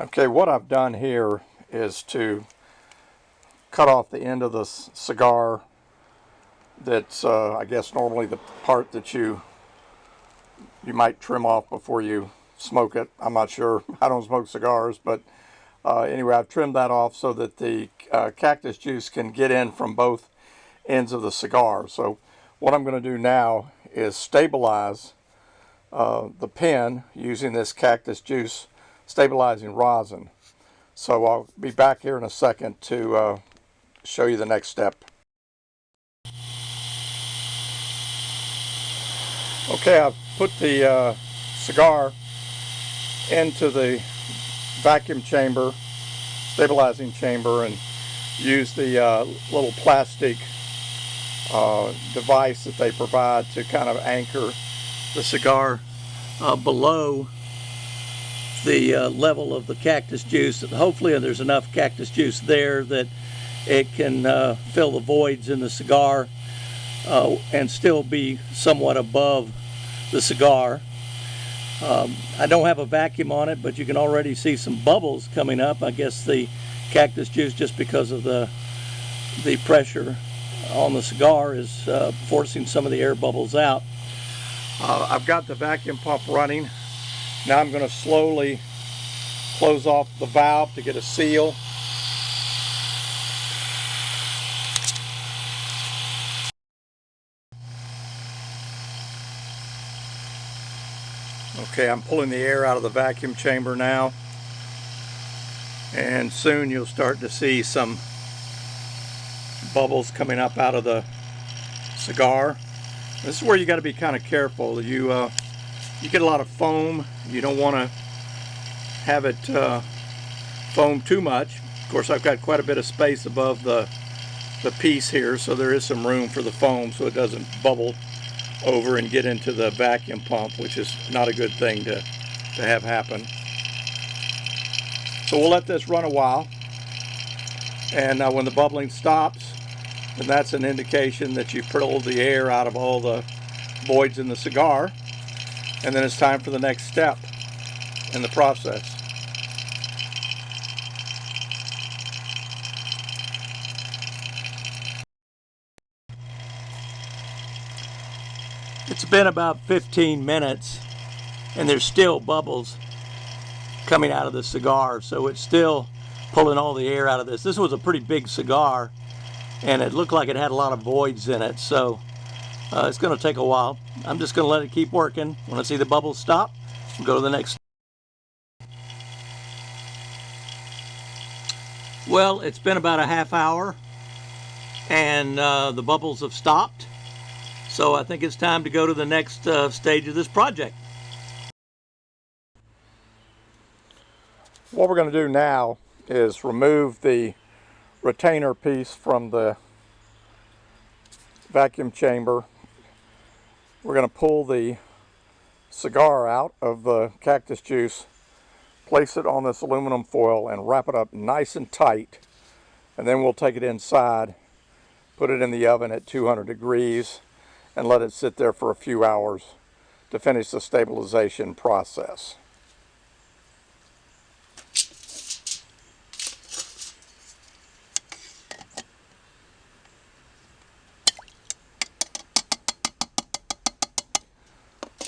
Okay, what I've done here is to cut off the end of the cigar. That's I guess normally the part that you might trim off before you smoke it. I'm not sure. I don't smoke cigars, but anyway, I've trimmed that off so that the cactus juice can get in from both ends of the cigar. So what I'm going to do now is stabilize the pen using this cactus juice stabilizing rosin. So I'll be back here in a second to show you the next step. Okay, I've put the cigar into the vacuum chamber, stabilizing chamber, and used the little plastic device that they provide to kind of anchor the cigar below the level of the cactus juice. Hopefully there's enough cactus juice there that it can fill the voids in the cigar and still be somewhat above the cigar. I don't have a vacuum on it, but you can already see some bubbles coming up. I guess the cactus juice, just because of the pressure on the cigar, is forcing some of the air bubbles out. I've got the vacuum pump running. Now I'm going to slowly close off the valve to get a seal. Okay, I'm pulling the air out of the vacuum chamber now, and soon you'll start to see some bubbles coming up out of the cigar. This is where you got to be kind of careful. You get a lot of foam. You don't want to have it foam too much. Of course, I've got quite a bit of space above the piece here, so there is some room for the foam so it doesn't bubble over and get into the vacuum pump, which is not a good thing to have happen. So we'll let this run a while, and when the bubbling stops, then that's an indication that you've pulled the air out of all the voids in the cigar, and then it's time for the next step in the process. It's been about 15 minutes and there's still bubbles coming out of the cigar, so it's still pulling all the air out of this. This was a pretty big cigar and it looked like it had a lot of voids in it, so it's going to take a while. I'm just going to let it keep working. When I see the bubbles stop, we'll go to the next. Well, it's been about a half hour and the bubbles have stopped. So I think it's time to go to the next stage of this project. What we're going to do now is remove the retainer piece from the vacuum chamber. We're going to pull the cigar out of the cactus juice, place it on this aluminum foil and wrap it up nice and tight, and then we'll take it inside, put it in the oven at 200 degrees and let it sit there for a few hours to finish the stabilization process.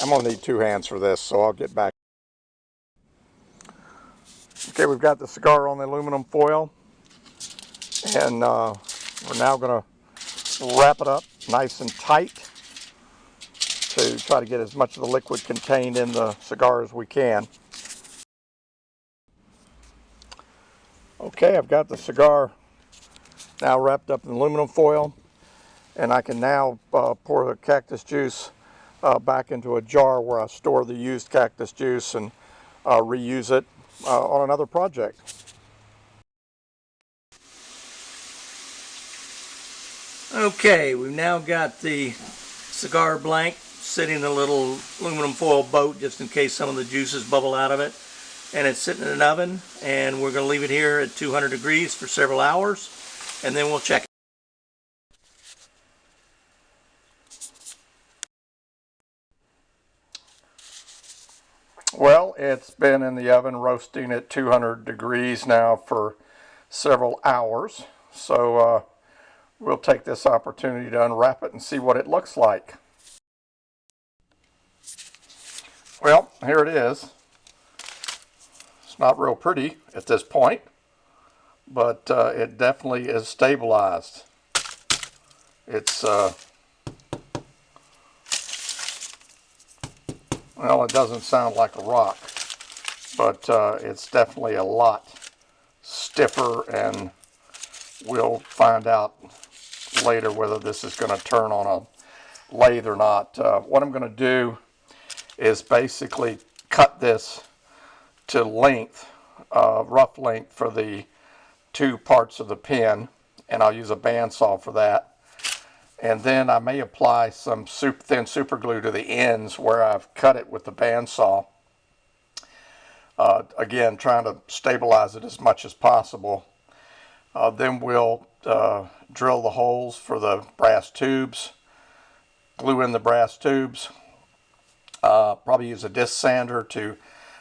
I'm going to need two hands for this, so I'll get back. Okay, we've got the cigar on the aluminum foil, and we're now going to wrap it up nice and tight to try to get as much of the liquid contained in the cigar as we can. Okay, I've got the cigar now wrapped up in aluminum foil, and I can now pour the cactus juice back into a jar where I store the used cactus juice and reuse it on another project. Okay, we've now got the cigar blank sitting in a little aluminum foil boat just in case some of the juices bubble out of it, and it's sitting in an oven, and we're going to leave it here at 200 degrees for several hours, and then we'll check it. Well, it's been in the oven roasting at 200 degrees now for several hours. So we'll take this opportunity to unwrap it and see what it looks like. Well, here it is. It's not real pretty at this point, but it definitely is stabilized. It's, well, it doesn't sound like a rock, but it's definitely a lot stiffer, and we'll find out later whether this is going to turn on a lathe or not. What I'm going to do is basically cut this to length, rough length for the two parts of the pin, and I'll use a bandsaw for that. And then I may apply some thin super glue to the ends where I've cut it with the bandsaw. Again, trying to stabilize it as much as possible. Then we'll drill the holes for the brass tubes, glue in the brass tubes, probably use a disc sander to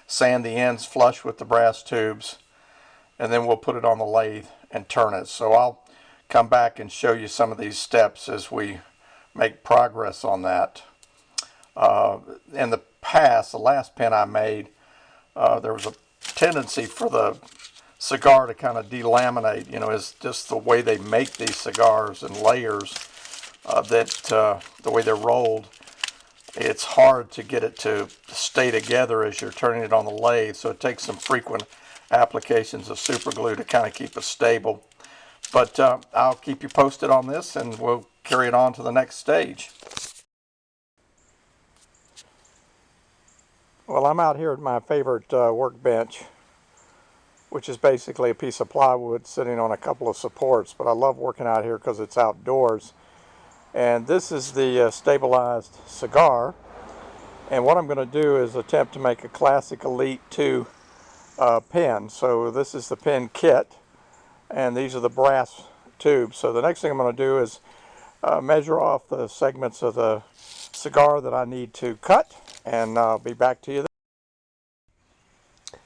sand the ends flush with the brass tubes, and then we'll put it on the lathe and turn it. So I'll come back and show you some of these steps as we make progress on that. In the past, the last pin I made, there was a tendency for the cigar to kind of delaminate. You know, it's just the way they make these cigars in layers, the way they're rolled. It's hard to get it to stay together as you're turning it on the lathe, so it takes some frequent applications of super glue to kind of keep it stable. But I'll keep you posted on this, and we'll carry it on to the next stage. Well, I'm out here at my favorite workbench, which is basically a piece of plywood sitting on a couple of supports. But I love working out here because it's outdoors. And this is the stabilized cigar. And what I'm going to do is attempt to make a classic Elite 2 pin. So this is the pin kit, and these are the brass tubes. So the next thing I'm going to do is measure off the segments of the cigar that I need to cut, and I'll be back to you then.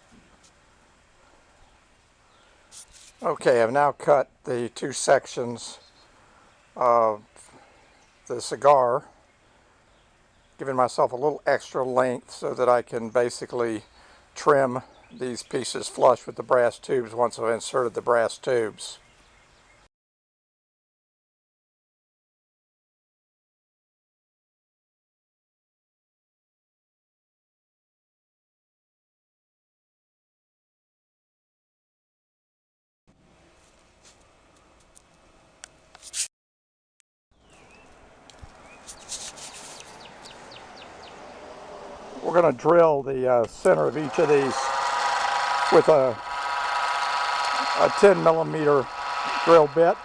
Okay, I've now cut the two sections of the cigar, giving myself a little extra length so that I can basically trim these pieces flush with the brass tubes once I've inserted the brass tubes. We're going to drill the center of each of these with a 10 millimeter drill bit.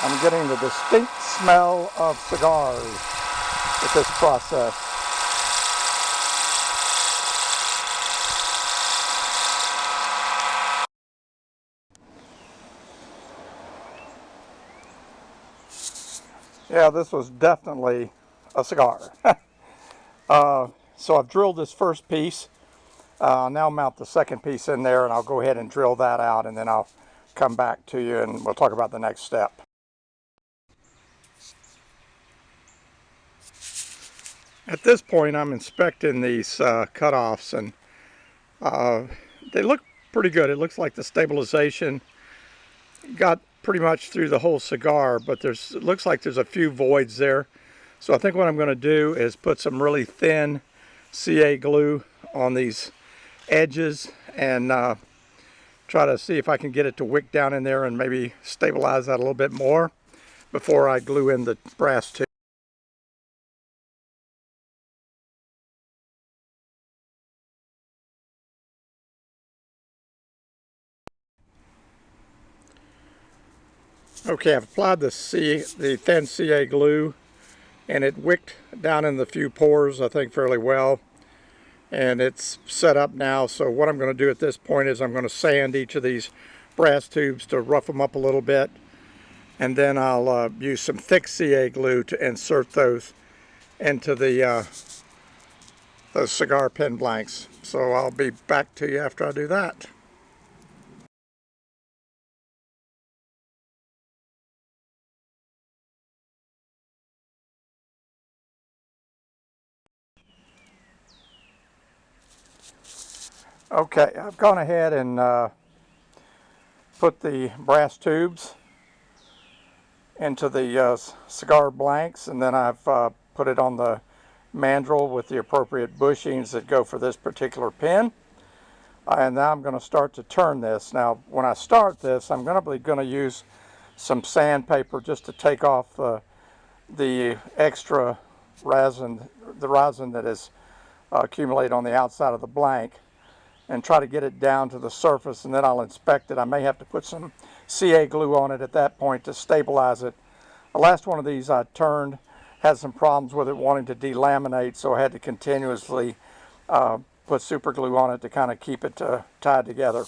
I'm getting the distinct smell of cigars with this process. Yeah, this was definitely a cigar. So I've drilled this first piece. I'll now mount the second piece in there, and I'll go ahead and drill that out, and then I'll come back to you and we'll talk about the next step. At this point, I'm inspecting these cutoffs, and they look pretty good. It looks like the stabilization got pretty much through the whole cigar, but it looks like there's a few voids there. So I think what I'm going to do is put some really thin CA glue on these edges and try to see if I can get it to wick down in there and maybe stabilize that a little bit more before I glue in the brass tube. Okay, I've applied the thin CA glue, and it wicked down in the few pores, I think, fairly well. And it's set up now, so what I'm going to do at this point is I'm going to sand each of these brass tubes to rough them up a little bit. and then I'll use some thick CA glue to insert those into the those cigar pen blanks. So I'll be back to you after I do that. Okay, I've gone ahead and put the brass tubes into the cigar blanks, and then I've put it on the mandrel with the appropriate bushings that go for this particular pen. And now I'm going to start to turn this. Now when I start this, I'm going to use some sandpaper just to take off the extra resin, the rosin that is accumulated on the outside of the blank, and try to get it down to the surface, and then I'll inspect it. I may have to put some CA glue on it at that point to stabilize it. The last one of these I turned had some problems with it wanting to delaminate, so I had to continuously put super glue on it to kind of keep it tied together.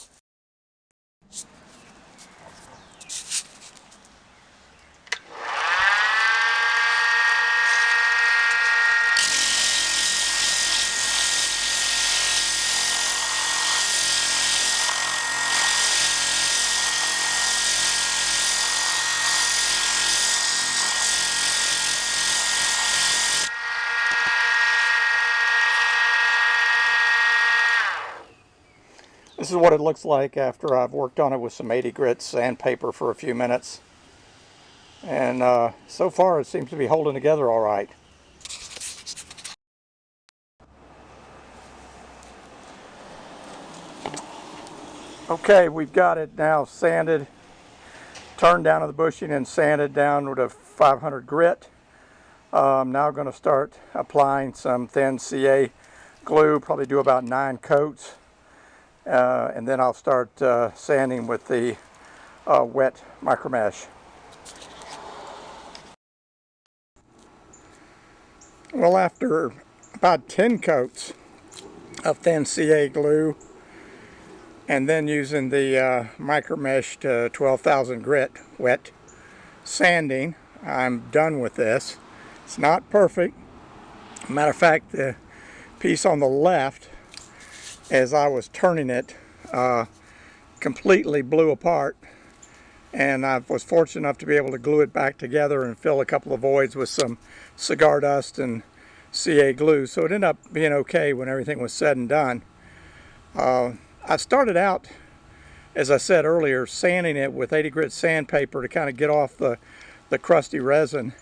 This is what it looks like after I've worked on it with some 80 grit sandpaper for a few minutes. And so far it seems to be holding together all right. Okay, we've got it now sanded, turned down to the bushing and sanded down to 500 grit. I'm now going to start applying some thin CA glue, probably do about 9 coats. And then I'll start sanding with the wet micromesh. Well, after about 10 coats of thin CA glue and then using the micromesh to 12,000 grit wet sanding, I'm done with this. It's not perfect. Matter of fact, the piece on the left, as I was turning it, completely blew apart, and I was fortunate enough to be able to glue it back together and fill a couple of voids with some cigar dust and CA glue, so it ended up being okay when everything was said and done. I started out, as I said earlier, sanding it with 80 grit sandpaper to kind of get off the crusty resin.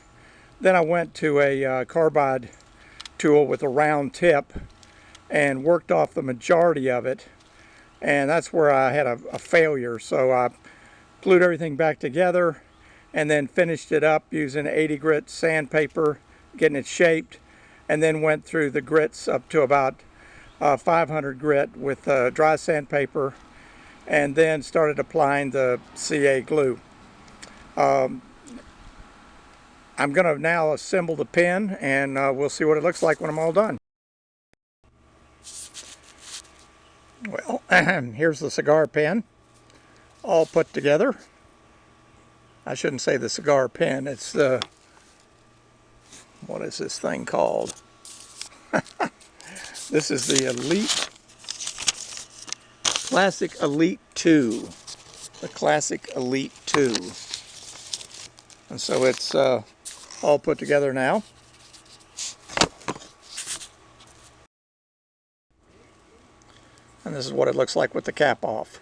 Then I went to a carbide tool with a round tip and worked off the majority of it, and that's where I had a failure. So I glued everything back together and then finished it up using 80 grit sandpaper, getting it shaped, and then went through the grits up to about 500 grit with dry sandpaper, and then started applying the CA glue. I'm going to now assemble the pen, and we'll see what it looks like when I'm all done. Well, here's the cigar pen all put together. I shouldn't say the cigar pen, it's the, what is this thing called? This is the Classic Elite 2. The Classic Elite 2. And so it's all put together now. And this is what it looks like with the cap off.